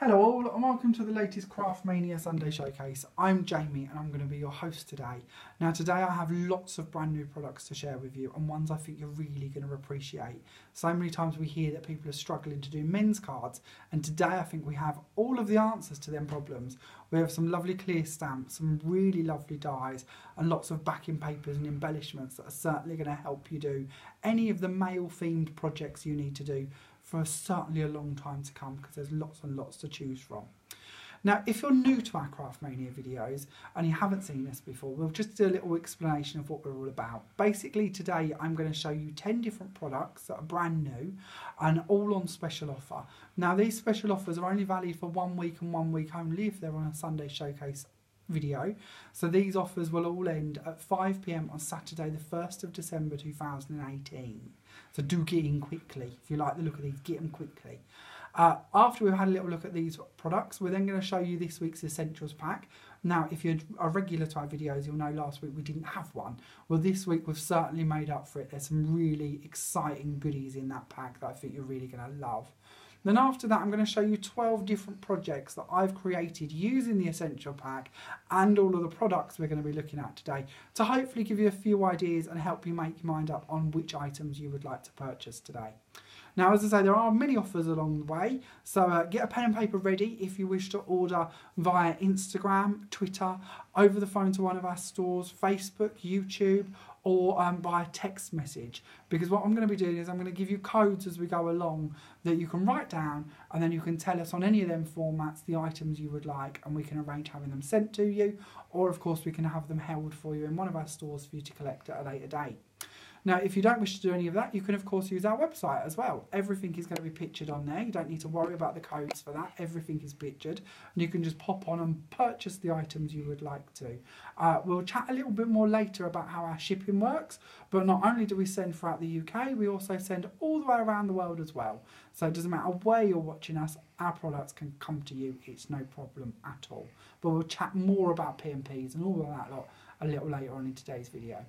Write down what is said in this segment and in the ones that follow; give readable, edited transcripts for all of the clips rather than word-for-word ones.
Hello all and welcome to the latest Craftmania Sunday Showcase. I'm Jamie and I'm going to be your host today. Now today I have lots of brand new products to share with you and ones I think you're really going to appreciate. So many times we hear that people are struggling to do men's cards, and today I think we have all of the answers to them problems. We have some lovely clear stamps, some really lovely dies and lots of backing papers and embellishments that are certainly going to help you do any of the male themed projects you need to do for certainly a long time to come, because there's lots and lots to choose from. Now, if you're new to our Craftmania videos and you haven't seen this before, we'll just do a little explanation of what we're all about. Basically, today I'm going to show you 10 different products that are brand new and all on special offer. Now, these special offers are only valid for 1 week and 1 week only if they're on a Sunday Showcase video. So these offers will all end at 5 PM on Saturday the 1st of December 2018. So do get in quickly. If you like the look of these, get them quickly. After we've had a little look at these products, we're then going to show you this week's Essentials pack. Now, if you're a regular to our videos, you'll know last week we didn't have one. Well, this week we've certainly made up for it. There's some really exciting goodies in that pack that I think you're really going to love. Then after that, I'm going to show you 12 different projects that I've created using the Essential Pack and all of the products we're going to be looking at today to hopefully give you a few ideas and help you make your mind up on which items you would like to purchase today. Now, as I say, there are many offers along the way, so get a pen and paper ready if you wish to order via Instagram, Twitter, over the phone to one of our stores, Facebook, YouTube, or by text message, because what I'm going to be doing is I'm going to give you codes as we go along that you can write down, and then you can tell us on any of them formats the items you would like, and we can arrange having them sent to you, or of course we can have them held for you in one of our stores for you to collect at a later date. Now, if you don't wish to do any of that, you can of course use our website as well. Everything is going to be pictured on there. You don't need to worry about the codes for that. Everything is pictured, and you can just pop on and purchase the items you would like to. We'll chat a little bit more later about how our shipping works, but not only do we send throughout the UK, we also send all the way around the world as well. So it doesn't matter where you're watching us, our products can come to you. It's no problem at all. But we'll chat more about P&Ps and all of that lot a little later on in today's video.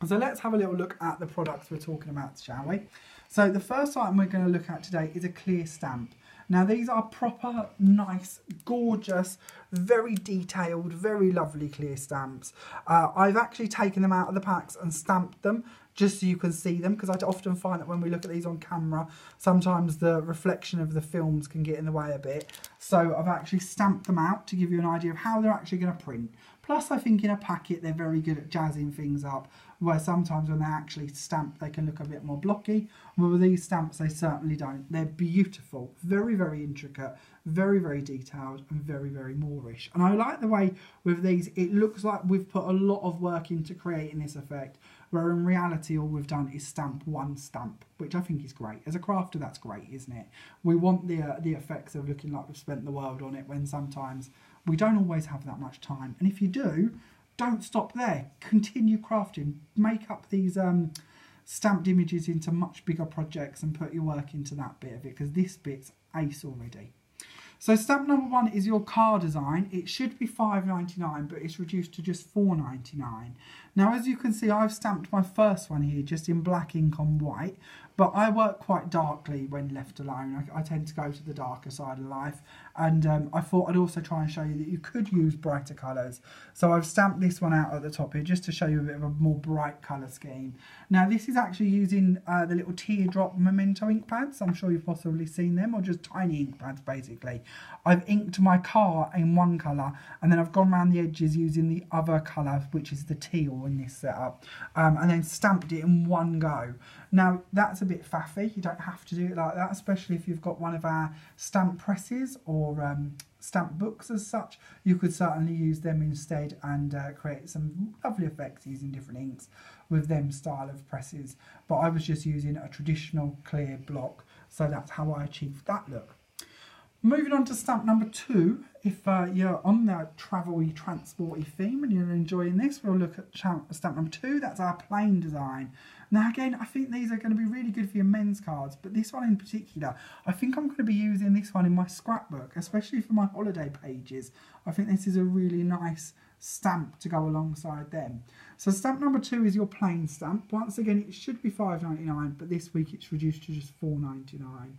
So let's have a little look at the products we're talking about, shall we? So the first item we're going to look at today is a clear stamp. Now these are proper, nice, gorgeous, very detailed, very lovely clear stamps. I've actually taken them out of the packs and stamped them just so you can see them, because I often find that when we look at these on camera, sometimes the reflection of the films can get in the way a bit. So I've actually stamped them out to give you an idea of how they're actually going to print. Plus, I think in a packet, they're very good at jazzing things up, where sometimes when they're actually stamped, they can look a bit more blocky. But with these stamps, they certainly don't. They're beautiful, very, very intricate, very, very detailed, and very, very Moorish. And I like the way with these, it looks like we've put a lot of work into creating this effect, where in reality, all we've done is stamp one stamp, which I think is great. As a crafter, that's great, isn't it? We want the effects of looking like we've spent the world on it, when sometimes we don't always have that much time. And if you do, don't stop there. Continue crafting. Make up these stamped images into much bigger projects and put your work into that bit of it, because this bit's ace already. So stamp number 1 is your car design. It should be $5.99, but it's reduced to just $4.99. Now, as you can see, I've stamped my first one here just in black ink on white, but I work quite darkly when left alone. I tend to go to the darker side of life, and I thought I'd also try and show you that you could use brighter colours. So I've stamped this one out at the top here just to show you a bit of a more bright colour scheme. Now, this is actually using the little teardrop memento ink pads. I'm sure you've possibly seen them, or just tiny ink pads basically. I've inked my car in one colour, and then I've gone around the edges using the other colour, which is the teal in this setup, and then stamped it in one go. Now, that's a bit faffy. You don't have to do it like that, especially if you've got one of our stamp presses or stamp books as such. You could certainly use them instead and create some lovely effects using different inks with them style of presses. But I was just using a traditional clear block, so that's how I achieved that look. Moving on to stamp number 2, if you're on the travel-y, transport-y theme and you're enjoying this, we'll look at stamp number 2. That's our plain design. Now again, I think these are going to be really good for your men's cards, but this one in particular, I think I'm going to be using this one in my scrapbook, especially for my holiday pages. I think this is a really nice stamp to go alongside them. So stamp number 2 is your plain stamp. Once again, it should be $5.99, but this week it's reduced to just $4.99.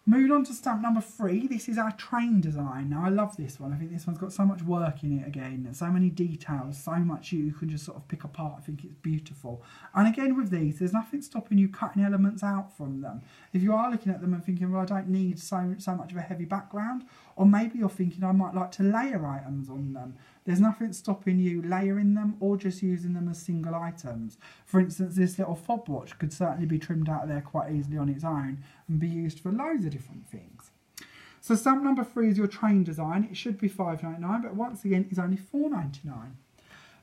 Moving on to stamp number 3, this is our train design. Now I love this one, I think this one's got so much work in it again, so many details, so much you can just sort of pick apart. I think it's beautiful. And again with these, there's nothing stopping you cutting elements out from them. If you are looking at them and thinking, well, I don't need so much of a heavy background, or maybe you're thinking I might like to layer items on them, there's nothing stopping you layering them or just using them as single items. For instance, this little fob watch could certainly be trimmed out of there quite easily on its own and be used for loads of different things. So stamp number 3 is your train design. It should be $5.99, but once again is only $4.99.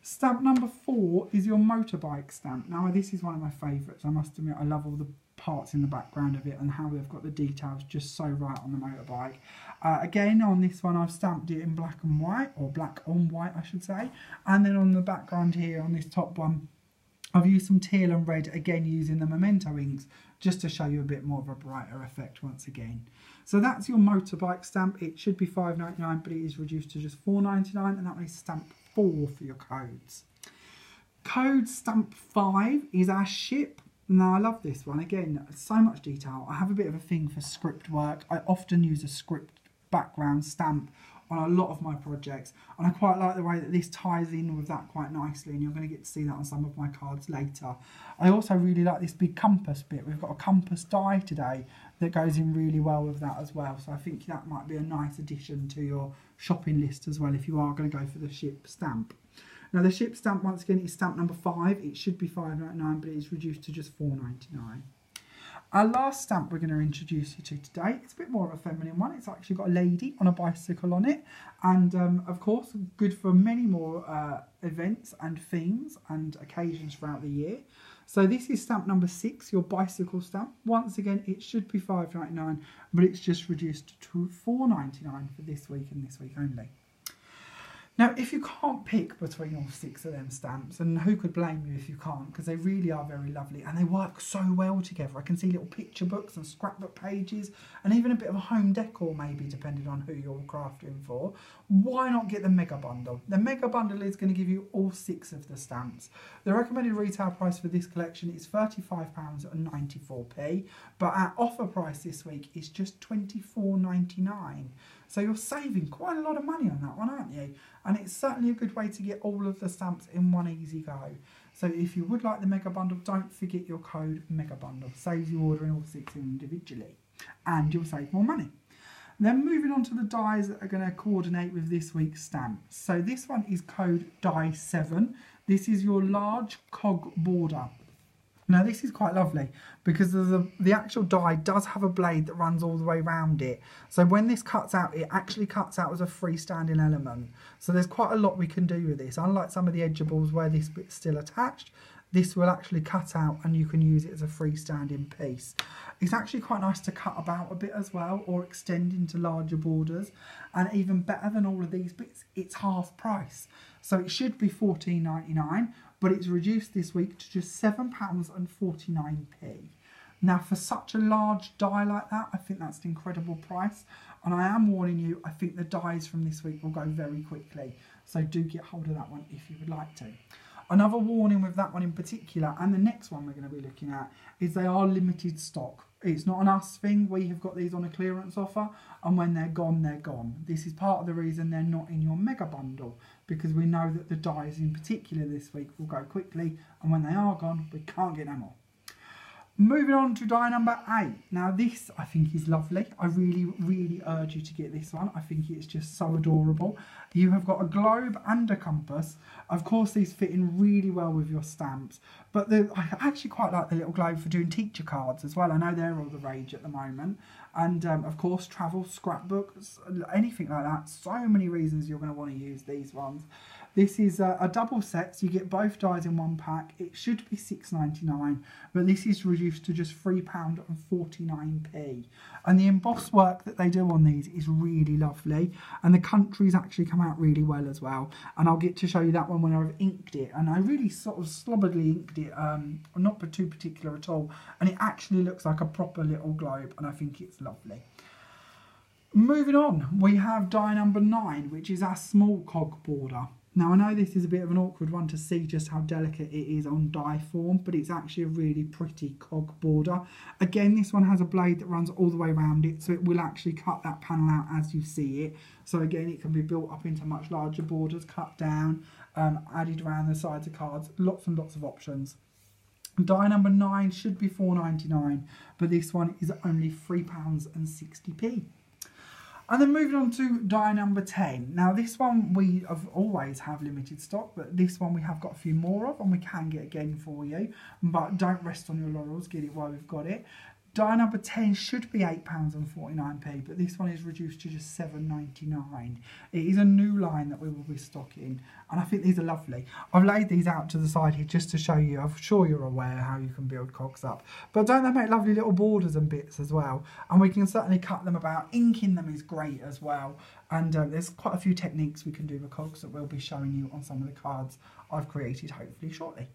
Stamp number 4 is your motorbike stamp. Now this is one of my favourites. I must admit, I love all the parts in the background of it and how they've got the details just so right on the motorbike. Again, on this one I've stamped it in black and white, or black on white I should say, and then on the background here on this top one I've used some teal and red, again using the memento inks just to show you a bit more of a brighter effect once again. So that's your motorbike stamp. It should be $5.99 but it is reduced to just $4.99, and that is stamp 4 for your codes. Code stamp 5 is our ship. Now I love this one, again so much detail. I have a bit of a thing for script work. I often use a script background stamp on a lot of my projects, and I quite like the way that this ties in with that quite nicely, and you're going to get to see that on some of my cards later. I also really like this big compass bit. We've got a compass die today that goes in really well with that as well, so I think that might be a nice addition to your shopping list as well if you are going to go for the ship stamp. Now the ship stamp once again is stamp number 5. It should be $5.99 but it is reduced to just $4.99. Our last stamp we're going to introduce you to today, it's a bit more of a feminine one. It's actually got a lady on a bicycle on it, and of course good for many more events and themes and occasions throughout the year. So this is stamp number 6, your bicycle stamp. Once again it should be $5.99 but it's just reduced to $4.99 for this week and this week only. Now, if you can't pick between all 6 of them stamps, and who could blame you if you can't, because they really are very lovely and they work so well together. I can see little picture books and scrapbook pages and even a bit of a home decor maybe, depending on who you're crafting for. Why not get the mega bundle? The mega bundle is going to give you all 6 of the stamps. The recommended retail price for this collection is £35.94, but our offer price this week is just £24.99. So you're saving quite a lot of money on that one, aren't you? And it's certainly a good way to get all of the stamps in one easy go. So if you would like the mega bundle, don't forget your code mega bundle. Saves you ordering all 6 individually, and you'll save more money. Then moving on to the dies that are going to coordinate with this week's stamp. So this one is code die 7. This is your large cog border. Now this is quite lovely because the actual die does have a blade that runs all the way around it. So when this cuts out, it actually cuts out as a freestanding element. So there's quite a lot we can do with this. Unlike some of the edgeables where this bit's still attached, this will actually cut out and you can use it as a freestanding piece. It's actually quite nice to cut about a bit as well, or extend into larger borders. And even better than all of these bits, it's half price. So it should be $14.99, but it's reduced this week to just £7.49. Now for such a large die like that, I think that's an incredible price. And I am warning you, I think the dies from this week will go very quickly. So do get hold of that one if you would like to. Another warning with that one in particular, and the next one we're going to be looking at, is they are limited stock. It's not an us thing. We have got these on a clearance offer, and when they're gone, they're gone. This is part of the reason they're not in your mega bundle, because we know that the dies in particular this week will go quickly, and when they are gone, we can't get them more. Moving on to die number 8. Now this I think is lovely. I really urge you to get this one. I think it's just so adorable. You have got a globe and a compass. Of course these fit in really well with your stamps, but I actually quite like the little globe for doing teacher cards as well. I know they're all the rage at the moment. And of course travel, scrapbooks, anything like that. So many reasons you're going to want to use these ones. This is a double set, so you get both dies in one pack. It should be $6.99, but this is reduced to just £3.49. And the embossed work that they do on these is really lovely, and the countries actually come out really well as well. And I'll get to show you that one when I've inked it, and I really sort of slobberedly inked it, not too particular at all, and it actually looks like a proper little globe, and I think it's lovely. Moving on, we have die number 9, which is our small cog border. Now I know this is a bit of an awkward one to see just how delicate it is on die form, but it's actually a really pretty cog border. Again, this one has a blade that runs all the way around it, so it will actually cut that panel out as you see it. So again, it can be built up into much larger borders, cut down, added around the sides of cards, lots and lots of options. Die number 9 should be £4.99, but this one is only £3.60. And then moving on to die number 10. Now this one we have always have limited stock, but this one we have got a few more of and we can get again for you. But don't rest on your laurels, get it while we've got it. Die number 10 should be £8.49, but this one is reduced to just £7.99. It is a new line that we will be stocking, and I think these are lovely. I've laid these out to the side here just to show you. I'm sure you're aware how you can build cogs up, but don't they make lovely little borders and bits as well? And we can certainly cut them about. Inking them is great as well, and there's quite a few techniques we can do with cogs that we'll be showing you on some of the cards I've created hopefully shortly.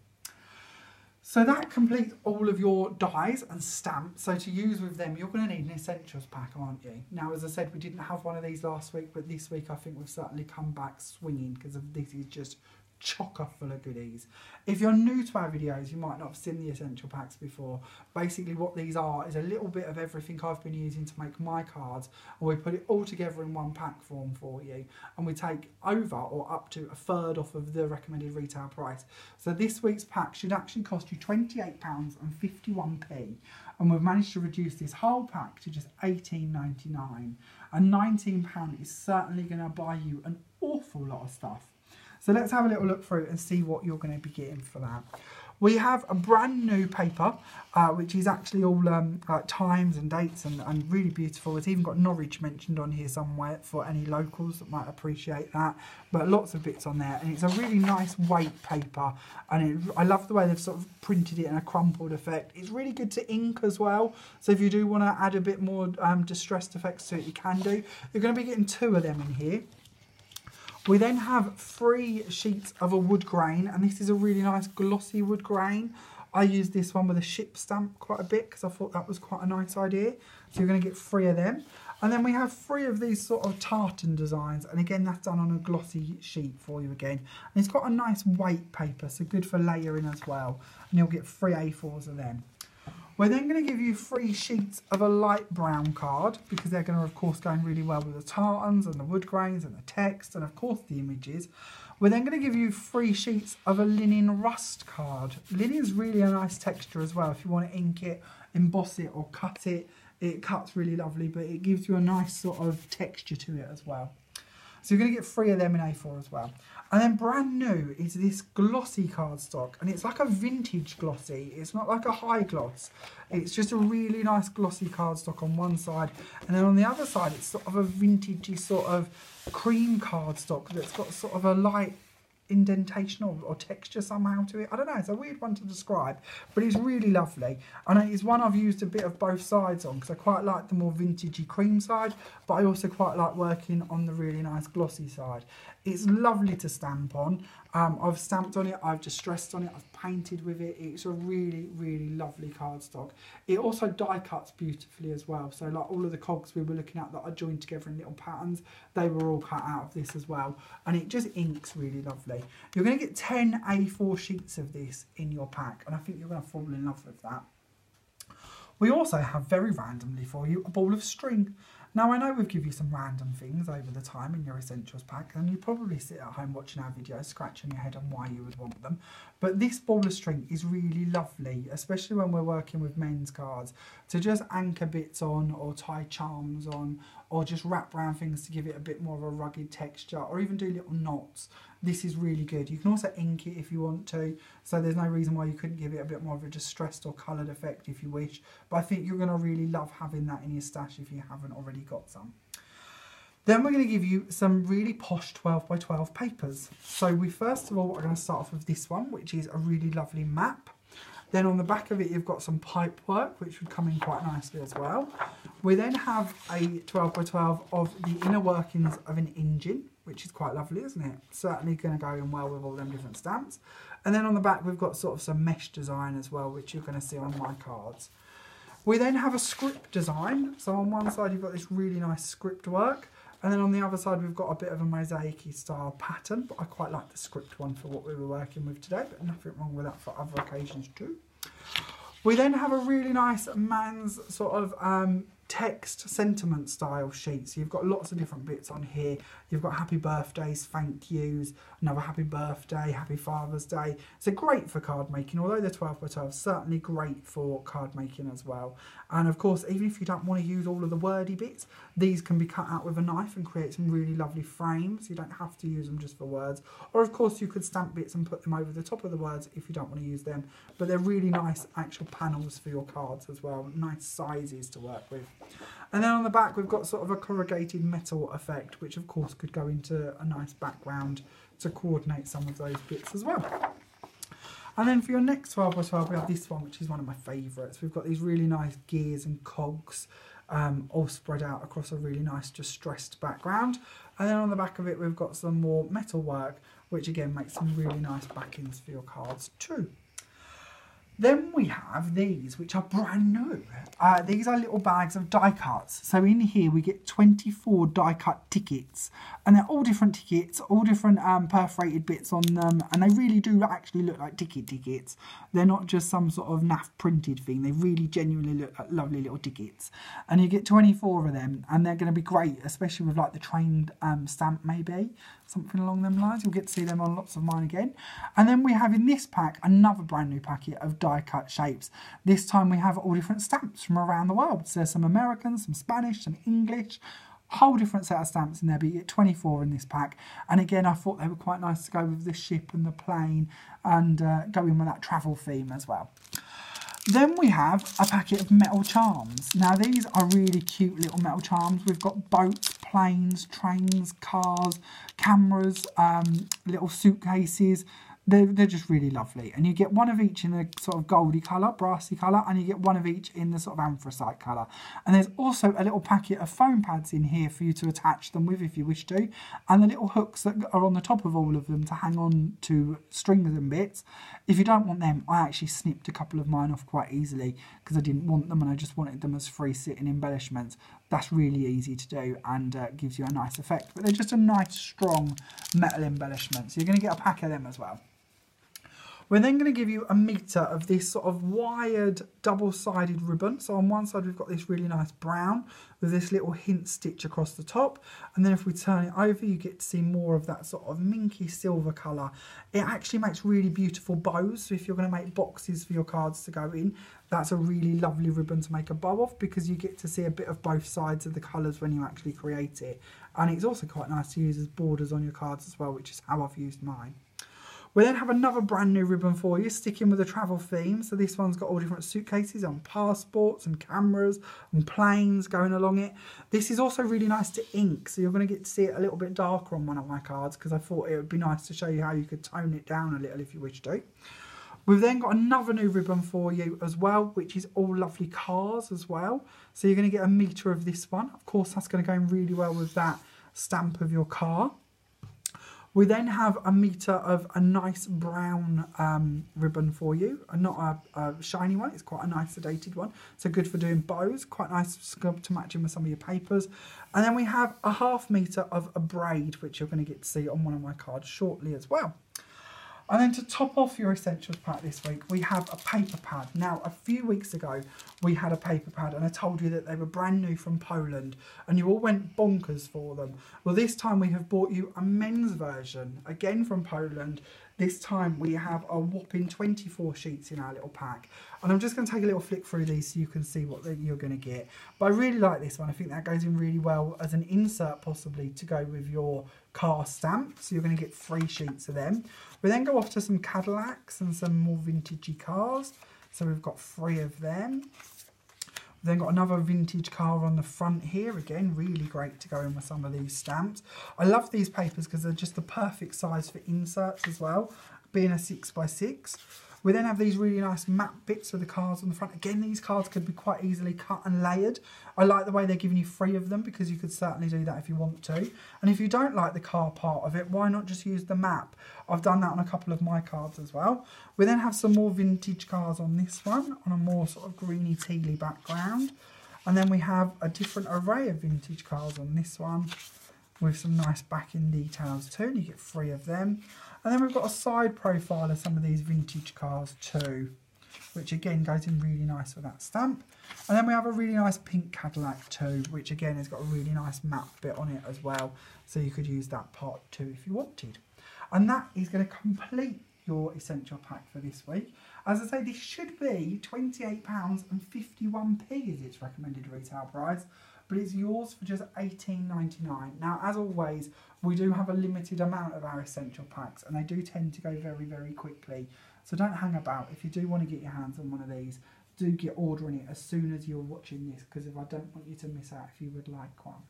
So that completes all of your dies and stamps. So to use with them, you're going to need an essentials pack, aren't you? Now, as I said, we didn't have one of these last week, but this week I think we've certainly come back swinging because this is just chocker full of goodies. If you're new to our videos, you might not have seen the essential packs before. Basically what these are is a little bit of everything I've been using to make my cards, and we put it all together in one pack form for you, and we take over or up to a third off of the recommended retail price. So this week's pack should actually cost you £28.51, and we've managed to reduce this whole pack to just £18.99, and £19 is certainly going to buy you an awful lot of stuff. So let's have a little look through and see what you're going to be getting for that. We have a brand new paper, which is actually all times and dates and really beautiful. It's even got Norwich mentioned on here somewhere for any locals that might appreciate that. But lots of bits on there, and it's a really nice weight paper. And I love the way they've sort of printed it in a crumpled effect. It's really good to ink as well. So if you do want to add a bit more distressed effects to it, you can do. You're going to be getting 2 of them in here. We then have 3 sheets of a wood grain, and this is a really nice glossy wood grain. I used this one with a ship stamp quite a bit because I thought that was quite a nice idea. So you're going to get 3 of them. And then we have 3 of these sort of tartan designs, and again that's done on a glossy sheet for you again. And it's got a nice weight paper, so good for layering as well. And you'll get 3 A4s of them. We're then going to give you 3 sheets of a light brown card, because they're going to, of course, go in really well with the tartans and the wood grains and the text and, of course, the images. We're then going to give you 3 sheets of a linen rust card. Linen is really a nice texture as well. If you want to ink it, emboss it or cut it, it cuts really lovely, but it gives you a nice sort of texture to it as well. So you're going to get 3 of them in A4 as well. And then brand new is this glossy cardstock, and it's like a vintage glossy. It's not like a high gloss. It's just a really nice glossy cardstock on one side, and then on the other side it's sort of a vintagey sort of cream cardstock that's got sort of a light indentation or texture somehow to it. I don't know, it's a weird one to describe, but it's really lovely, and it's one I've used a bit of both sides on because I quite like the more vintagey cream side, but I also quite like working on the really nice glossy side. It's lovely to stamp on. I've stamped on it, I've distressed on it, I've painted with it. It's a really, really lovely cardstock. It also die cuts beautifully as well. So like all of the cogs we were looking at that I joined together in little patterns, they were all cut out of this as well. And it just inks really lovely. You're going to get 10 A4 sheets of this in your pack, and I think you're going to fall in love with that. We also have, very randomly for you, a ball of string. Now, I know we've given you some random things over the time in your essentials pack, and you probably sit at home watching our videos, scratching your head on why you would want them. But this ball of string is really lovely, especially when we're working with men's cards, to just anchor bits on, or tie charms on, or just wrap around things to give it a bit more of a rugged texture, or even do little knots. This is really good. You can also ink it if you want to, so there's no reason why you couldn't give it a bit more of a distressed or coloured effect if you wish. But I think you're going to really love having that in your stash if you haven't already got some. Then we're going to give you some really posh 12 by 12 papers. So we first of all are going to start off with this one, which is a really lovely map. Then on the back of it you've got some pipe work, which would come in quite nicely as well. We then have a 12 by 12 of the inner workings of an engine, which is quite lovely, isn't it? Certainly going to go in well with all them different stamps. And then on the back we've got sort of some mesh design as well, which you're going to see on my cards. We then have a script design. So on one side you've got this really nice script work, And then on the other side, we've got a bit of a mosaic-y style pattern, but I quite like the script one for what we were working with today, but nothing wrong with that for other occasions too. We then have a really nice man's sort of text sentiment style sheet. So you've got lots of different bits on here. You've got happy birthdays, thank yous, another happy birthday, happy Father's Day. So great for card making, although they're 12 by 12, certainly great for card making as well. And of course, even if you don't want to use all of the wordy bits, these can be cut out with a knife and create some really lovely frames. You don't have to use them just for words. Or of course, you could stamp bits and put them over the top of the words if you don't want to use them. But they're really nice actual panels for your cards as well. Nice sizes to work with. And then on the back, we've got sort of a corrugated metal effect, which of course could go into a nice background to coordinate some of those bits as well. And then for your next 12 by 12, we have this one, which is one of my favourites. We've got these really nice gears and cogs all spread out across a really nice distressed background. And then on the back of it, we've got some more metal work, which again makes some really nice backings for your cards too. Then we have these, which are brand new. These are little bags of die cuts. So in here we get 24 die cut tickets. And they're all different tickets, all different perforated bits on them. And they really do actually look like tickets. They're not just some sort of naff printed thing. They really genuinely look like lovely little tickets. And you get 24 of them. And they're going to be great, especially with like the trained stamp maybe. Something along them lines. You'll get to see them on lots of mine again. And then we have in this pack another brand new packet of die cut shapes. This time we have all different stamps from around the world. So there's some American, some Spanish, some English, whole different set of stamps in there, but you get 24 in this pack. And again, I thought they were quite nice to go with the ship and the plane and go in with that travel theme as well. Then we have a packet of metal charms. Now these are really cute little metal charms. We've got boats, planes, trains, cars, cameras, little suitcases. They're just really lovely. And you get one of each in a sort of goldy colour, brassy colour, and you get one of each in the sort of anthracite colour. And there's also a little packet of foam pads in here for you to attach them with if you wish to. And the little hooks that are on the top of all of them to hang on to strings and bits. If you don't want them, I actually snipped a couple of mine off quite easily because I didn't want them and I just wanted them as free sitting embellishments. That's really easy to do and gives you a nice effect. But they're just a nice, strong metal embellishment. So you're going to get a pack of them as well. We're then going to give you a metre of this sort of wired double-sided ribbon. So on one side we've got this really nice brown with this little hint stitch across the top. And then if we turn it over, you get to see more of that sort of minky silver colour. It actually makes really beautiful bows. So if you're going to make boxes for your cards to go in, that's a really lovely ribbon to make a bow of because you get to see a bit of both sides of the colours when you actually create it. And it's also quite nice to use as borders on your cards as well, which is how I've used mine. We then have another brand new ribbon for you, sticking with the travel theme. So this one's got all different suitcases and passports and cameras and planes going along it. This is also really nice to ink, so you're going to get to see it a little bit darker on one of my cards because I thought it would be nice to show you how you could tone it down a little if you wish to. We've then got another new ribbon for you as well, which is all lovely cars as well. So you're going to get a metre of this one. Of course, that's going to go in really well with that stamp of your car. We then have a metre of a nice brown ribbon for you, not a shiny one, it's quite a nice sedated one, so good for doing bows, quite nice to match in with some of your papers. And then we have a ½ metre of a braid, which you're going to get to see on one of my cards shortly as well. And then to top off your essentials pack this week, we have a paper pad. Now, a few weeks ago, we had a paper pad and I told you that they were brand new from Poland and you all went bonkers for them. Well, this time we have bought you a men's version, again from Poland. This time we have a whopping 24 sheets in our little pack. And I'm just going to take a little flick through these so you can see what you're going to get. But I really like this one. I think that goes in really well as an insert possibly to go with your car stamp. So you're going to get 3 sheets of them. We then go off to some Cadillacs and some more vintagey cars. So we've got 3 of them. We've then got another vintage car on the front here. Again, really great to go in with some of these stamps. I love these papers because they're just the perfect size for inserts as well, being a 6x6. We then have these really nice matte bits of the cards on the front. Again, these cards could be quite easily cut and layered. I like the way they're giving you 3 of them because you could certainly do that if you want to. And if you don't like the car part of it, why not just use the map? I've done that on a couple of my cards as well. We then have some more vintage cars on this one, on a more sort of greeny tealy background. And then we have a different array of vintage cars on this one. with some nice backing details too, and you get 3 of them. And then we've got a side profile of some of these vintage cars too, which again goes in really nice with that stamp. And then we have a really nice pink Cadillac too, which again has got a really nice matte bit on it as well, so you could use that part too if you wanted. And that is going to complete your essential pack for this week. As I say, this should be £28.51 is its recommended retail price, but it's yours for just $18.99. Now, as always, we do have a limited amount of our essential packs, and they do tend to go very, very quickly. So don't hang about. If you do want to get your hands on one of these, do get ordering it as soon as you're watching this, because I don't want you to miss out if you would like one.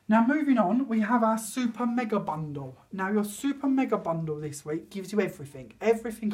Now, moving on, we have our Super Mega Bundle. Now, your Super Mega Bundle this week gives you everything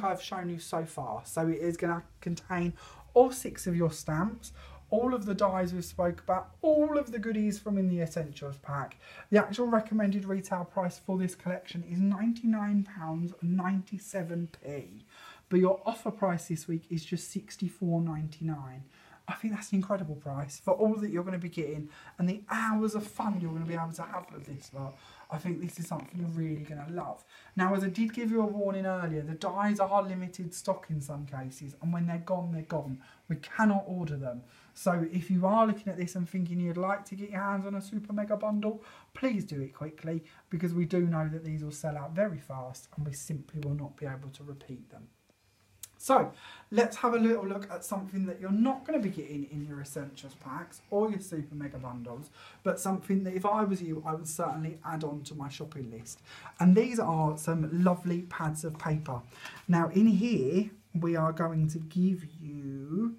I've shown you so far. So it is going to contain all 6 of your stamps, all of the dies we spoke about, all of the goodies from in the Essentials pack. The actual recommended retail price for this collection is £99.97, but your offer price this week is just £64.99. I think that's an incredible price for all that you're going to be getting and the hours of fun you're going to be able to have with this lot. I think this is something you're really going to love. Now, as I did give you a warning earlier, the dies are limited stock in some cases, and when they're gone, they're gone. We cannot order them. So if you are looking at this and thinking you'd like to get your hands on a Super Mega Bundle, please do it quickly, because we do know that these will sell out very fast and we simply will not be able to repeat them. So let's have a little look at something that you're not going to be getting in your Essentials packs or your Super Mega Bundles, but something that if I was you, I would certainly add on to my shopping list. And these are some lovely pads of paper. Now in here, we are going to give you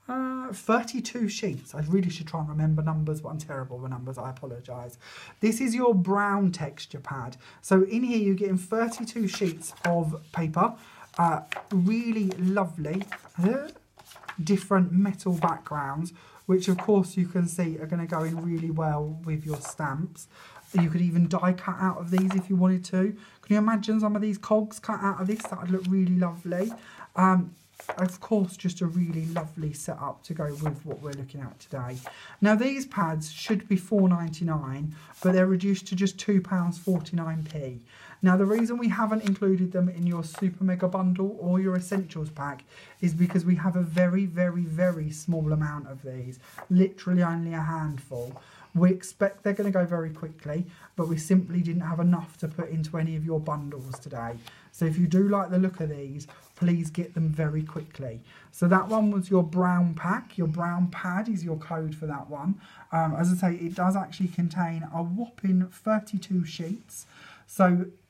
32 sheets. I really should try and remember numbers, but I'm terrible with numbers, I apologise. This is your brown texture pad. So in here you're getting 32 sheets of paper. Really lovely different metal backgrounds, which of course you can see are going to go in really well with your stamps. You could even die cut out of these if you wanted to. Can you imagine some of these cogs cut out of this? That would look really lovely. Of course, just a really lovely setup to go with what we're looking at today. Now, these pads should be £4.99, but they're reduced to just £2.49p. Now, the reason we haven't included them in your Super Mega Bundle or your Essentials pack is because we have a very, very, very small amount of these, literally only a handful. We expect they're going to go very quickly, but we simply didn't have enough to put into any of your bundles today. So if you do like the look of these, please get them very quickly. So that one was your brown pack. Your brown pad is your code for that one. As I say, it does actually contain a whopping 32 sheets.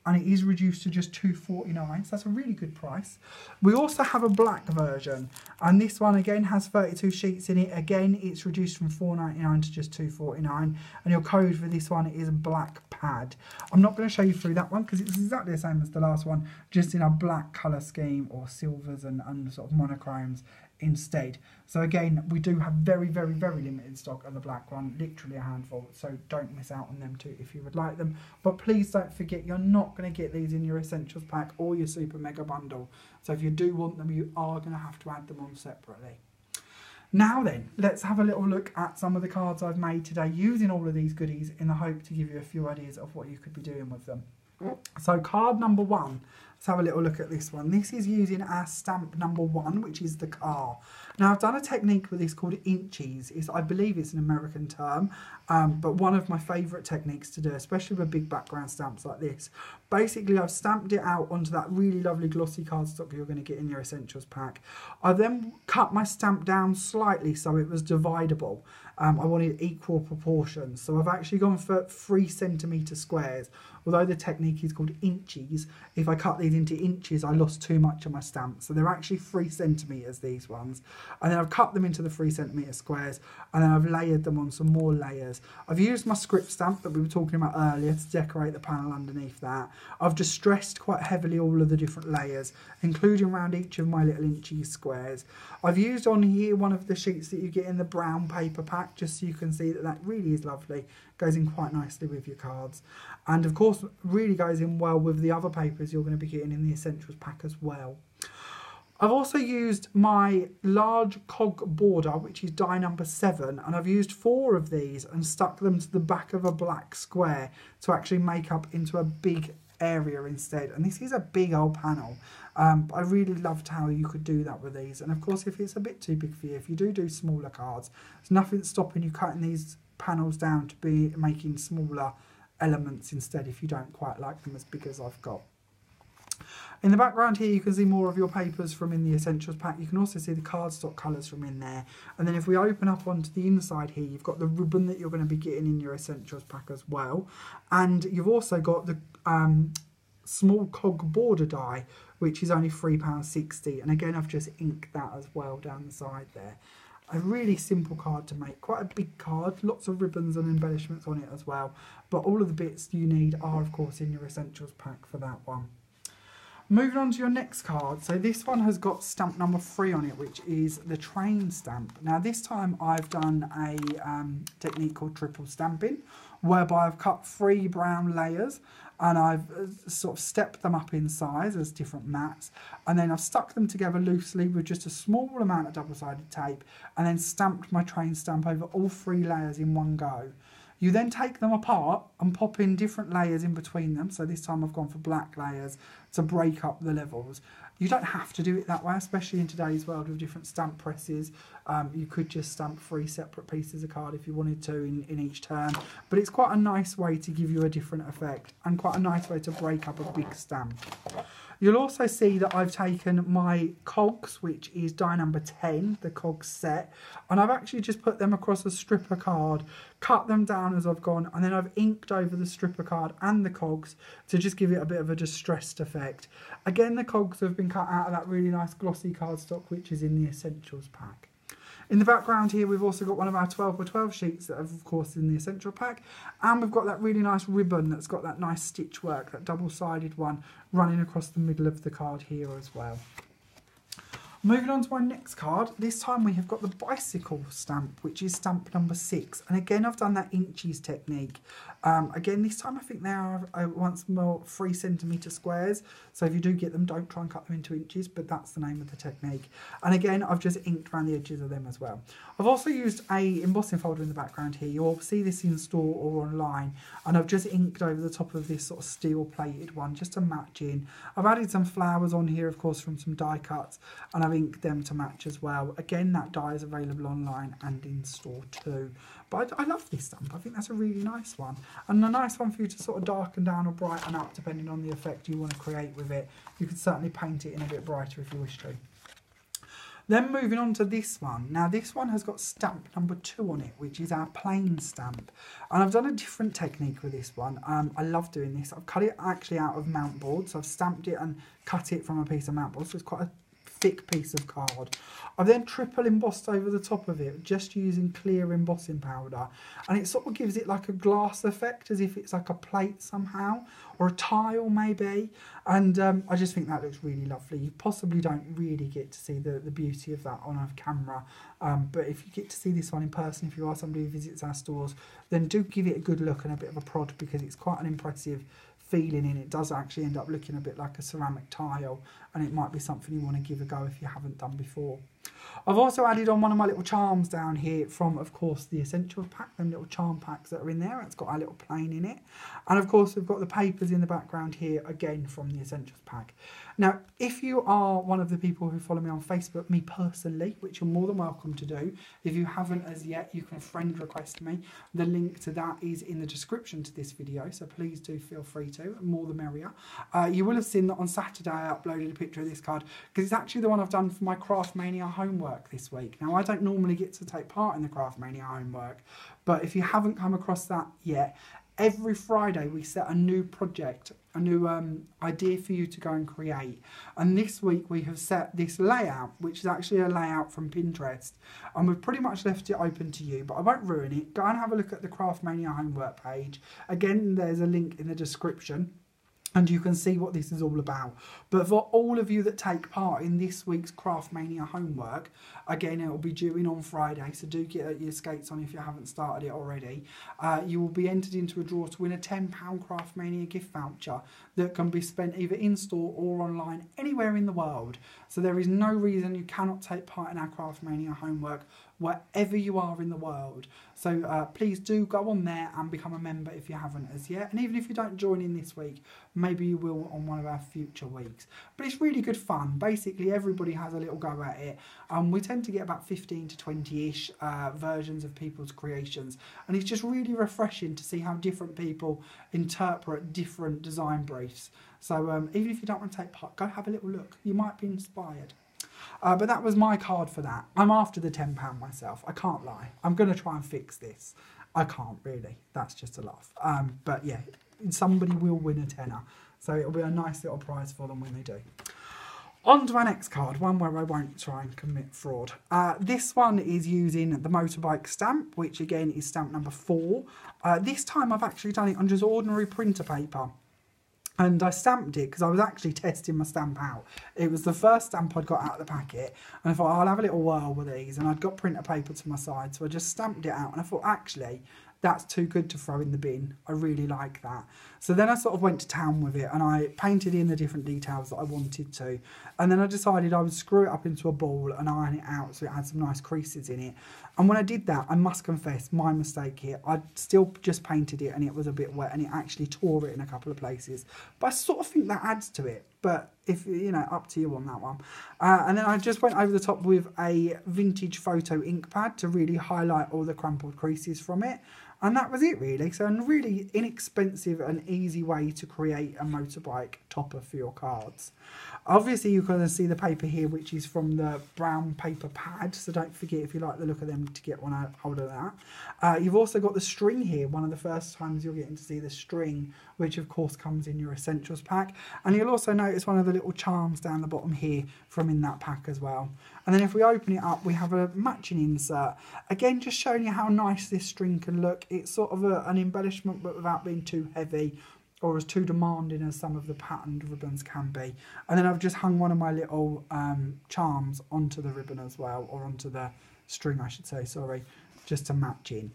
And it is reduced to just £2.49, so that's a really good price. We also have a black version, and this one again has 32 sheets in it. Again, it's reduced from £4.99 to just £2.49, and your code for this one is black pad. I'm not going to show you through that one because it's exactly the same as the last one, just in a black colour scheme or silvers and sort of monochromes instead. So again, we do have very, very, very limited stock of the black one, literally a handful, so don't miss out on them too if you would like them. But please don't forget, you're not going to get these in your Essentials pack or your Super Mega Bundle. So if you do want them, you are going to have to add them on separately. Now then, let's have a little look at some of the cards I've made today using all of these goodies in the hope to give you a few ideas of what you could be doing with them. So card number 1, let's have a little look at this one. This is using our stamp number 1, which is the car. Now I've done a technique with this called inches. I believe it's an American term, but one of my favourite techniques to do, especially with big background stamps like this. Basically, I've stamped it out onto that really lovely glossy cardstock you're going to get in your Essentials pack. I then cut my stamp down slightly so it was dividable. I wanted equal proportions, so I've actually gone for 3cm squares. Although the technique is called inches, if I cut these into inches, I lost too much of my stamp. So they're actually 3cm, these ones. And then I've cut them into the 3cm squares, and then I've layered them on some more layers. I've used my script stamp that we were talking about earlier to decorate the panel underneath that. I've distressed quite heavily all of the different layers, including around each of my little inches squares. I've used on here one of the sheets that you get in the brown paper pack, just so you can see that that really is lovely. Goes in quite nicely with your cards, and of course really goes in well with the other papers you're going to be getting in the Essentials pack as well. I've also used my large Cog Border, which is die number 7, and I've used 4 of these and stuck them to the back of a black square to actually make up into a big area instead. And this is a big old panel. I really loved how you could do that with these. And of course, if it's a bit too big for you, if you do smaller cards, there's nothing stopping you cutting these panels down to be making smaller elements instead if you don't quite like them as big as I've got. In the background here, you can see more of your papers from in the Essentials pack. You can also see the cardstock colours from in there. And then if we open up onto the inside here, you've got the ribbon that you're going to be getting in your Essentials pack as well. And you've also got the small Cog Border die, which is only £3.60. And again, I've just inked that as well down the side there. A really simple card to make, quite a big card, lots of ribbons and embellishments on it as well. But all of the bits you need are, of course, in your Essentials pack for that one. Moving on to your next card, so this one has got stamp number 3 on it, which is the train stamp. Now this time I've done a technique called triple stamping, whereby I've cut 3 brown layers and I've sort of stepped them up in size as different mats, and then I've stuck them together loosely with just a small amount of double-sided tape and then stamped my train stamp over all 3 layers in one go. You then take them apart and pop in different layers in between them. So this time I've gone for black layers to break up the levels. You don't have to do it that way, especially in today's world with different stamp presses. You could just stamp 3 separate pieces of card if you wanted to in each turn. But it's quite a nice way to give you a different effect and quite a nice way to break up a big stamp. You'll also see that I've taken my cogs, which is die number 10, the cogs set, and I've actually just put them across a stripper card, cut them down as I've gone, and then I've inked over the stripper card and the cogs to just give it a bit of a distressed effect. Again, the cogs have been cut out of that really nice glossy cardstock, which is in the Essentials pack. In the background here, we've also got one of our 12x12 sheets that are, of course, in the Essential pack. And we've got that really nice ribbon that's got that nice stitch work, that double-sided one, running across the middle of the card here as well. Moving on to my next card, this time we have got the bicycle stamp, which is stamp number 6. And again, I've done that inches technique. Again, this time I think they are once more 3 centimetre squares. So if you do get them, don't try and cut them into inches, but that's the name of the technique. And again, I've just inked around the edges of them as well. I've also used a embossing folder in the background here. You'll see this in store or online. And I've just inked over the top of this sort of steel plated one just to match in. I've added some flowers on here, of course, from some die cuts. And I've inked them to match as well. Again, that die is available online and in store too. But I love this stamp. I think that's a really nice one. And a nice one for you to sort of darken down or brighten up depending on the effect you want to create with it. You could certainly paint it in a bit brighter if you wish to. Then moving on to this one. Now this one has got stamp number 2 on it, which is our plain stamp. And I've done a different technique with this one. I love doing this. I've cut it actually out of mount board. So I've stamped it and cut it from a piece of mount board. So it's quite a thick piece of card. I've then triple embossed over the top of it just using clear embossing powder, and it sort of gives it like a glass effect, as if it's like a plate somehow, or a tile maybe. And I just think that looks really lovely. You possibly don't really get to see the beauty of that on a camera, but if you get to see this one in person, if you are somebody who visits our stores, then do give it a good look and a bit of a prod, because it's quite an impressive feeling, and it does actually end up looking a bit like a ceramic tile, and it might be something you want to give a go if you haven't done before. I've also added on one of my little charms down here from, of course, the Essentials pack, them little charm packs that are in there. It's got our little plane in it. And of course, we've got the papers in the background here, again from the Essentials pack. Now, if you are one of the people who follow me on Facebook, me personally, which you're more than welcome to do, if you haven't as yet, you can friend request me. The link to that is in the description to this video, so please do feel free to, more the merrier. You will have seen that on Saturday I uploaded a picture of this card, because it's actually the one I've done for my Craftmania homework this week. Now, I don't normally get to take part in the Craftmania homework, but if you haven't come across that yet, every Friday we set a new project, a new idea for you to go and create. And this week we have set this layout, which is actually a layout from Pinterest. And we've pretty much left it open to you, but I won't ruin it. Go and have a look at the Craftmania homework page. Again, there's a link in the description. and you can see what this is all about. But for all of you that take part in this week's Craftmania homework, again, it will be due in on Friday, so do get your skates on if you haven't started it already. You will be entered into a draw to win a £10 Craftmania gift voucher that can be spent either in-store or online anywhere in the world. So there is no reason you cannot take part in our Craftmania homework wherever you are in the world. So please do go on there and become a member if you haven't as yet. And even if you don't join in this week, maybe you will on one of our future weeks. But it's really good fun. Basically, everybody has a little go at it. We tend to get about 15 to 20-ish versions of people's creations. And it's just really refreshing to see how different people interpret different design briefs. So even if you don't want to take part, go have a little look. You might be inspired. But that was my card for that. I'm after the £10 myself. I can't lie. I'm going to try and fix this. I can't really. That's just a laugh. But yeah, somebody will win a tenner. So it'll be a nice little prize for them when they do. On to our next card, one where I won't try and commit fraud. This one is using the motorbike stamp, which again is stamp number 4. This time I've actually done it on just ordinary printer paper. And I stamped it because I was actually testing my stamp out. It was the first stamp I'd got out of the packet. And I thought, I'll have a little whirl with these. And I'd got printer paper to my side. So I just stamped it out. And I thought, actually, that's too good to throw in the bin. I really like that. So then I sort of went to town with it. And I painted in the different details that I wanted to. And then I decided I would screw it up into a ball and iron it out so it had some nice creases in it. And when I did that, I must confess, my mistake here, I still just painted it and it was a bit wet and it actually tore it in a couple of places. But I sort of think that adds to it. But if, you know, up to you on that one. And then I just went over the top with a vintage photo ink pad to really highlight all the crumpled creases from it. And that was it really. So a really inexpensive and easy way to create a motorbike topper for your cards. Obviously you're going to see the paper here, which is from the brown paper pad. So don't forget, if you like the look of them, to get one hold of that. You've also got the string here. One of the first times you're getting to see the string, which of course comes in your essentials pack. And you'll also notice one of the little charms down the bottom here from in that pack as well. And then if we open it up, we have a matching insert. Again, just showing you how nice this string can look. It's sort of an embellishment, but without being too heavy or as too demanding as some of the patterned ribbons can be. And then I've just hung one of my little charms onto the ribbon as well, or onto the string, I should say, sorry, just to match in.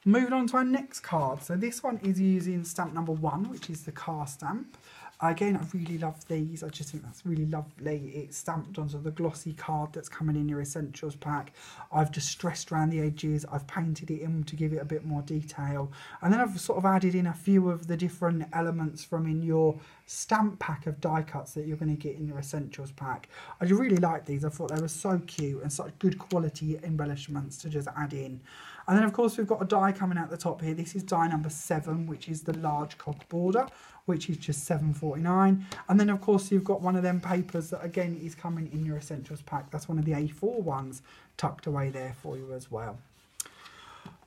Moving on to our next card. So this one is using stamp number 1, which is the car stamp. Again, I really love these. I just think that's really lovely. It's stamped onto the glossy card that's coming in your essentials pack. I've distressed around the edges. I've painted it in to give it a bit more detail. And then I've sort of added in a few of the different elements from in your stamp pack of die cuts that you're going to get in your essentials pack. I really like these. I thought they were so cute and such good quality embellishments to just add in. And then of course we've got a die coming out the top here. This is die number 7, which is the large Cog Border, which is just £7.49. And then of course you've got one of them papers that again is coming in your essentials pack. That's one of the A4 ones tucked away there for you as well.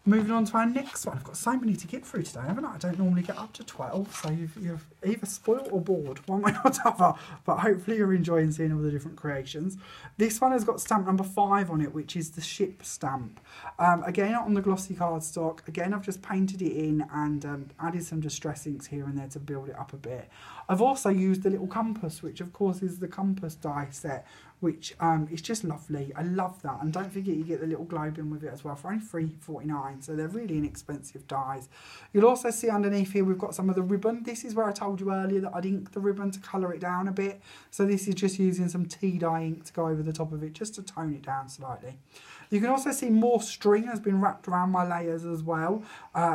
Moving on to our next one. I've got so many to get through today, haven't I? I don't normally get up to 12, so you've either spoiled or bored, one way or the other. But hopefully you're enjoying seeing all the different creations. This one has got stamp number 5 on it, which is the ship stamp. Again, on the glossy cardstock. Again, I've just painted it in and added some distress inks here and there to build it up a bit. I've also used the little compass, which of course is the compass die set, which is just lovely. I love that. And don't forget you get the little globe in with it as well for only £3.49. So they're really inexpensive dies. You'll also see underneath here we've got some of the ribbon. This is where I told you earlier that I'd ink the ribbon to colour it down a bit. So this is just using some tea dye ink to go over the top of it just to tone it down slightly. You can also see more string has been wrapped around my layers as well,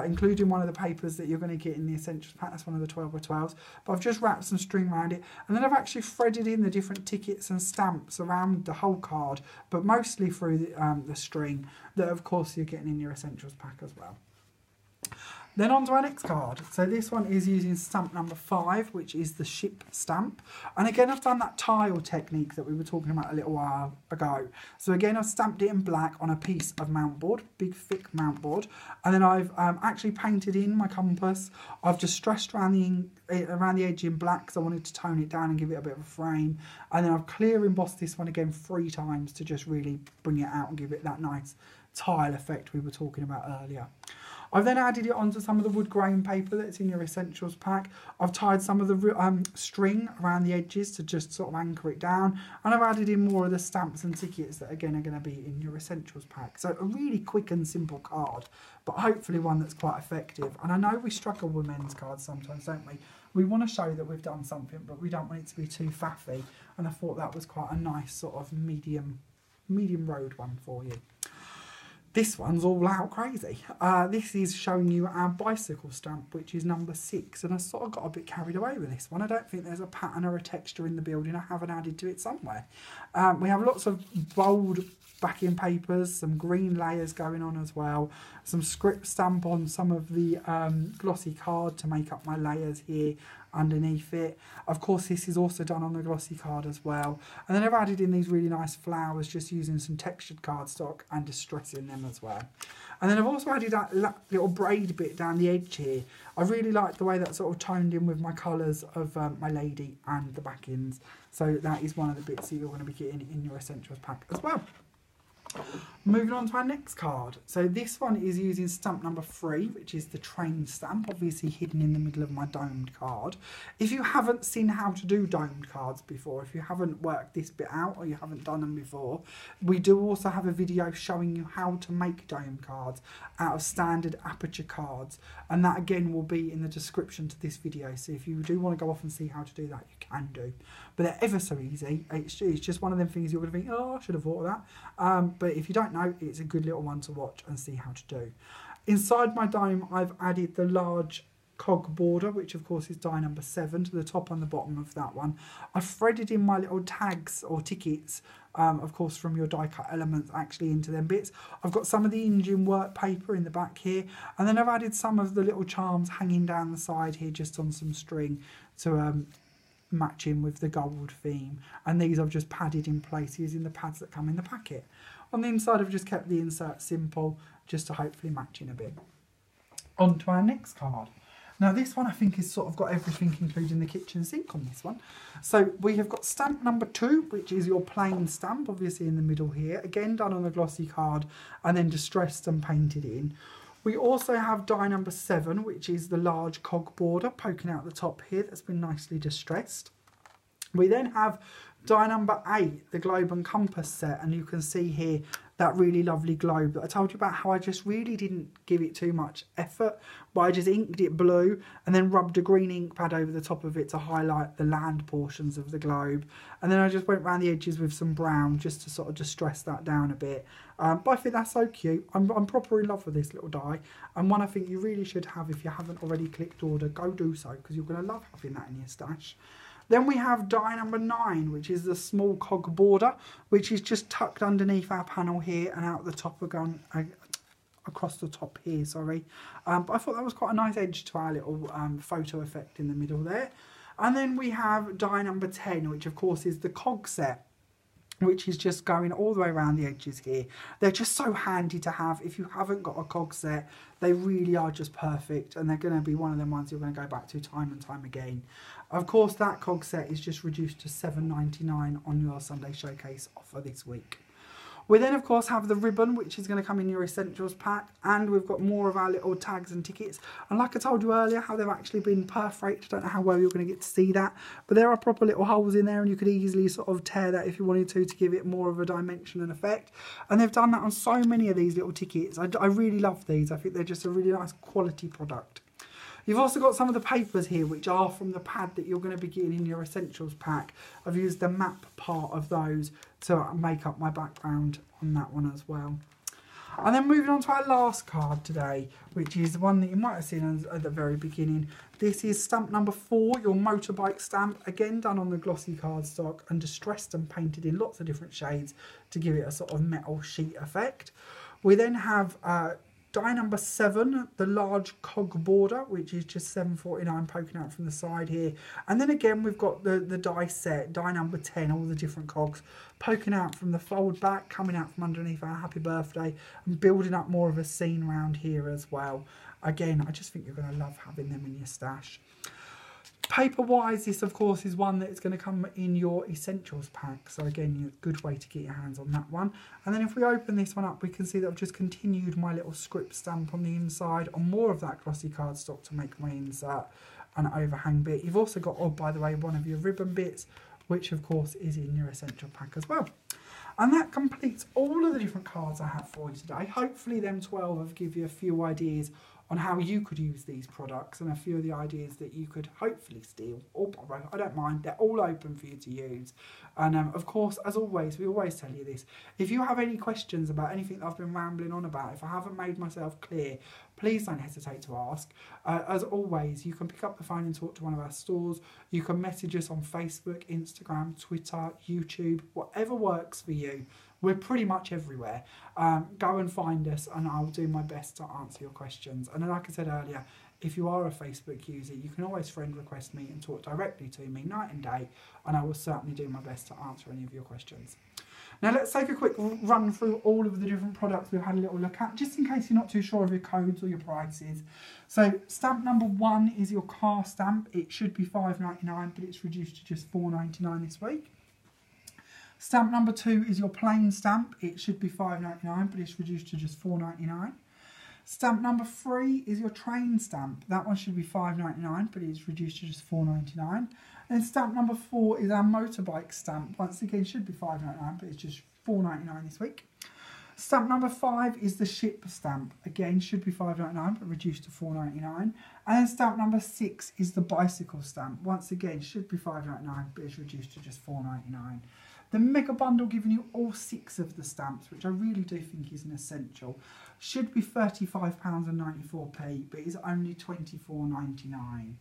including one of the papers that you're going to get in the essentials pack. That's one of the 12x12s. But I've just wrapped some string around it. And then I've actually threaded in the different tickets and stamps around the whole card, but mostly through the string that, of course, you're getting in your essentials pack as well. Then on to our next card. So this one is using stamp number 5, which is the ship stamp. And again, I've done that tile technique that we were talking about a little while ago. So again, I've stamped it in black on a piece of mount board, big thick mount board. And then I've actually painted in my compass. I've just stressed around the edge in black because I wanted to tone it down and give it a bit of a frame. And then I've clear embossed this one again 3 times to just really bring it out and give it that nice tile effect we were talking about earlier. I've then added it onto some of the wood grain paper that's in your essentials pack. I've tied some of the string around the edges to just sort of anchor it down, and I've added in more of the stamps and tickets that again are going to be in your essentials pack. So a really quick and simple card, but hopefully one that's quite effective. And I know we struggle with men's cards sometimes, don't we? We want to show that we've done something, but we don't want it to be too faffy, and I thought that was quite a nice sort of medium road one for you. This one's all out crazy. This is showing you our bicycle stamp, which is number 6, and I sort of got a bit carried away with this one. I don't think there's a pattern or a texture in the building. I haven't added to it somewhere. We have lots of bold backing papers, some green layers going on as well, some script stamp on some of the glossy card to make up my layers here underneath it. Of course, this is also done on the glossy card as well. And then I've added in these really nice flowers, just using some textured cardstock and distressing them as well. And then I've also added that little braid bit down the edge here. I really like the way that sort of toned in with my colours of my lady and the backings. So that is one of the bits that you're going to be getting in your essentials pack as well. Moving on to our next card. So this one is using stamp number 3, which is the train stamp, obviously hidden in the middle of my domed card. If you haven't seen how to do domed cards before, if you haven't worked this bit out or you haven't done them before, we do also have a video showing you how to make domed cards out of standard aperture cards, and that again will be in the description to this video. So if you do want to go off and see how to do that, you can do. But they're ever so easy. It's just one of them things you're going to think, oh, I should have thought of that. But if you don't know, it's a good little one to watch and see how to do. Inside my dome, I've added the large Cog Border, which of course is die number 7, to the top and the bottom of that one. I've threaded in my little tags or tickets, of course from your die cut elements, actually into them bits. I've got some of the engine work paper in the back here, and then I've added some of the little charms hanging down the side here just on some string to matching with the gold theme, and these I've just padded in place using the pads that come in the packet. On the inside I've just kept the insert simple, just to hopefully match in a bit. On to our next card. Now this one I think has sort of got everything, including the kitchen sink on this one. So we have got stamp number 2, which is your plain stamp, obviously in the middle here, again done on a glossy card and then distressed and painted in. We also have die number 7, which is the large Cog Border poking out the top here, that's been nicely distressed. We then have die number 8, the globe and compass set, and you can see here that really lovely globe that I told you about, how I just really didn't give it too much effort, but I just inked it blue and then rubbed a green ink pad over the top of it to highlight the land portions of the globe, and then I just went around the edges with some brown just to sort of distress that down a bit. But I think that's so cute. I'm proper in love with this little die, and one I think you really should have. If you haven't already clicked order, go do so, because you're going to love having that in your stash. Then we have die number 9, which is the small Cog Border, which is just tucked underneath our panel here and out the top again, across the top here, sorry. But I thought that was quite a nice edge to our little photo effect in the middle there. And then we have die number 10, which of course is the Cog set, which is just going all the way around the edges here. They're just so handy to have. If you haven't got a Cog set, they really are just perfect, and they're going to be one of them ones you're going to go back to time and time again. Of course, that Cog set is just reduced to $7.99 on your Sunday Showcase offer this week. We then, of course, have the ribbon, which is going to come in your essentials pack, and we've got more of our little tags and tickets. And like I told you earlier, how they've actually been perforated. I don't know how well you're going to get to see that, but there are proper little holes in there, and you could easily sort of tear that if you wanted to give it more of a dimension and effect. And they've done that on so many of these little tickets. I really love these. I think they're just a really nice quality product. You've also got some of the papers here, which are from the pad that you're going to be getting in your essentials pack. I've used the map part of those to make up my background on that one as well. And then moving on to our last card today, which is the one that you might have seen at the very beginning. This is stamp number 4, your motorbike stamp, again done on the glossy cardstock and distressed and painted in lots of different shades to give it a sort of metal sheet effect. We then have die number 7, the large Cog Border, which is just $7.49 poking out from the side here. And then again, we've got the die set, die number 10, all the different cogs poking out from the fold back, coming out from underneath our happy birthday, and building up more of a scene around here as well. Again, I just think you're going to love having them in your stash. Paper-wise, this of course is one that is going to come in your essentials pack. So again, a good way to get your hands on that one. And then if we open this one up, we can see that I've just continued my little script stamp on the inside on more of that glossy cardstock to make my insert an overhang bit. You've also got, oh, by the way, one of your ribbon bits, which of course is in your essential pack as well. And that completes all of the different cards I have for you today. Hopefully them 12 have given you a few ideas on how you could use these products and a few of the ideas that you could hopefully steal or borrow. I don't mind, they're all open for you to use. And of course, as always, we always tell you this, if you have any questions about anything that I've been rambling on about, if I haven't made myself clear, please don't hesitate to ask. As always, you can pick up the phone and talk to one of our stores. You can message us on Facebook, Instagram, Twitter, YouTube, whatever works for you. We're pretty much everywhere. Go and find us and I'll do my best to answer your questions. And like I said earlier, if you are a Facebook user, you can always friend request me and talk directly to me night and day, and I will certainly do my best to answer any of your questions. Now let's take a quick run through all of the different products we've had a little look at, just in case you're not too sure of your codes or your prices. So stamp number 1 is your car stamp. It should be $5.99, but it's reduced to just $4.99 this week. Stamp number 2 is your plain stamp. It should be $5.99, but it's reduced to just $4.99. Stamp number 3 is your train stamp. That one should be $5.99, but it's reduced to just $4.99. And stamp number 4 is our motorbike stamp. Once again, should be $5.99, but it's just $4.99 this week. Stamp number 5 is the ship stamp. Again, should be $5.99, but reduced to $4.99. And then stamp number 6 is the bicycle stamp. Once again, should be $5.99, but it's reduced to just $4.99. The mega bundle giving you all 6 of the stamps, which I really do think is an essential, should be £35.94, but is only $24.99.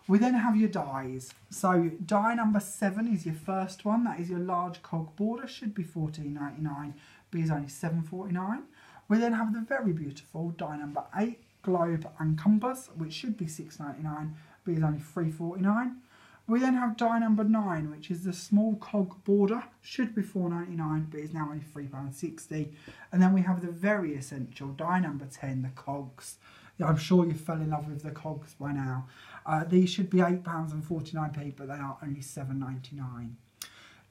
We then have your dies. So die number 7 is your first one. That is your large Cog Border, should be $14.99, but is only $7.49. We then have the very beautiful die number 8, Globe and Compass, which should be $6.99, but is only $3.49. We then have die number 9, which is the small Cog Border, should be $4.99, but is now only £3.60. And then we have the very essential die number 10, the Cogs. I'm sure you fell in love with the Cogs by now. These should be £8.49, but they are only $7.99.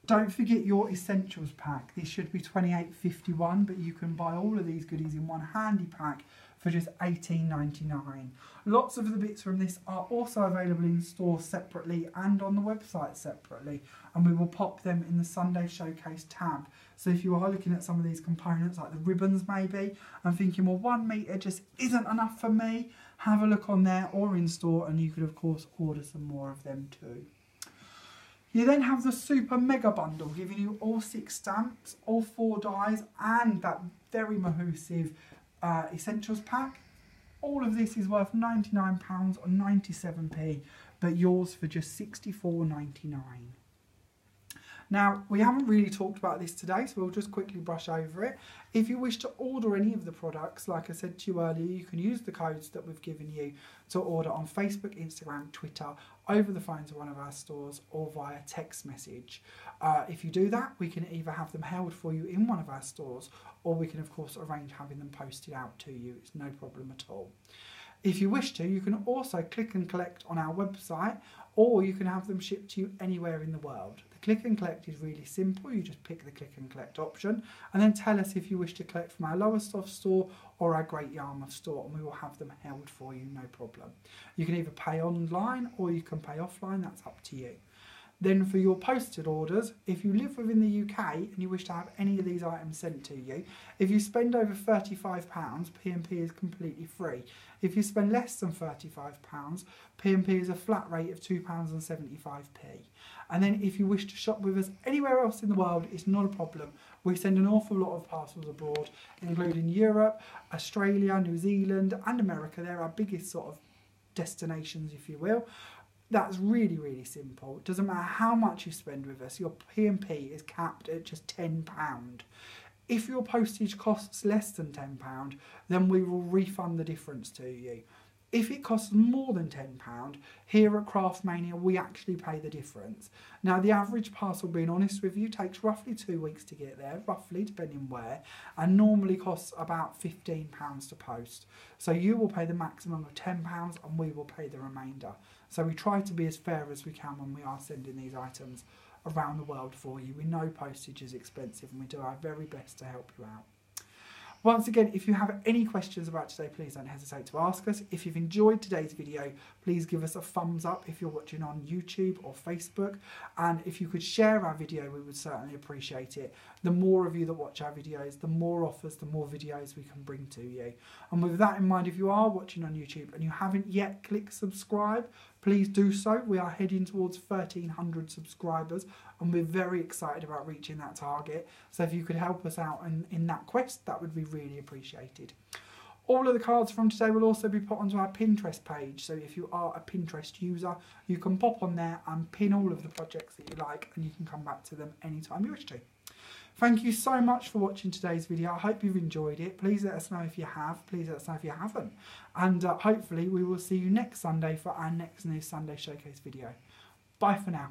Don't forget your essentials pack. This should be $28.51, but you can buy all of these goodies in one handy pack for just $18.99. Lots of the bits from this are also available in store separately and on the website separately, and we will pop them in the Sunday Showcase tab. So if you are looking at some of these components, like the ribbons maybe, and thinking, well, 1 metre just isn't enough for me, have a look on there or in store, and you could of course order some more of them too. You then have the super mega bundle, giving you all 6 stamps, all 4 dies, and that very mahoosive essentials pack. All of this is worth £99 or 97p, but yours for just £64.99. Now, we haven't really talked about this today, so we'll just quickly brush over it. If you wish to order any of the products, like I said to you earlier, you can use the codes that we've given you to order on Facebook, Instagram, Twitter, over the phone to one of our stores, or via text message. If you do that, we can either have them held for you in one of our stores, or we can of course arrange having them posted out to you. It's no problem at all. If you wish to, you can also click and collect on our website, or you can have them shipped to you anywhere in the world. The click and collect is really simple. You just pick the click and collect option and then tell us if you wish to collect from our Lowestoft store or our Great Yarmouth store, and we will have them held for you, no problem. You can either pay online or you can pay offline, that's up to you. Then for your posted orders, if you live within the UK and you wish to have any of these items sent to you, if you spend over £35, P&P is completely free. If you spend less than £35, P&P is a flat rate of £2.75. And then if you wish to shop with us anywhere else in the world, it's not a problem. We send an awful lot of parcels abroad, including Europe, Australia, New Zealand and America. They're our biggest sort of destinations, if you will. That's really, really simple. It doesn't matter how much you spend with us, your P&P is capped at just £10. If your postage costs less than £10, then we will refund the difference to you. If it costs more than £10, here at Craftmania we actually pay the difference. Now the average parcel, being honest with you, takes roughly 2 weeks to get there, roughly, depending where, and normally costs about £15 to post. So you will pay the maximum of £10 and we will pay the remainder. So we try to be as fair as we can when we are sending these items around the world for you. We know postage is expensive and we do our very best to help you out. Once again, if you have any questions about today, please don't hesitate to ask us. If you've enjoyed today's video, please give us a thumbs up if you're watching on YouTube or Facebook. And if you could share our video, we would certainly appreciate it. The more of you that watch our videos, the more offers, the more videos we can bring to you. And with that in mind, if you are watching on YouTube and you haven't yet clicked subscribe, please do so. We are heading towards 1,300 subscribers and we're very excited about reaching that target. So if you could help us out in that quest, that would be really appreciated. All of the cards from today will also be put onto our Pinterest page. So if you are a Pinterest user, you can pop on there and pin all of the projects that you like and you can come back to them anytime you wish to. Thank you so much for watching today's video. I hope you've enjoyed it. Please let us know if you have. Please let us know if you haven't. And hopefully we will see you next Sunday for our next new Sunday Showcase video. Bye for now.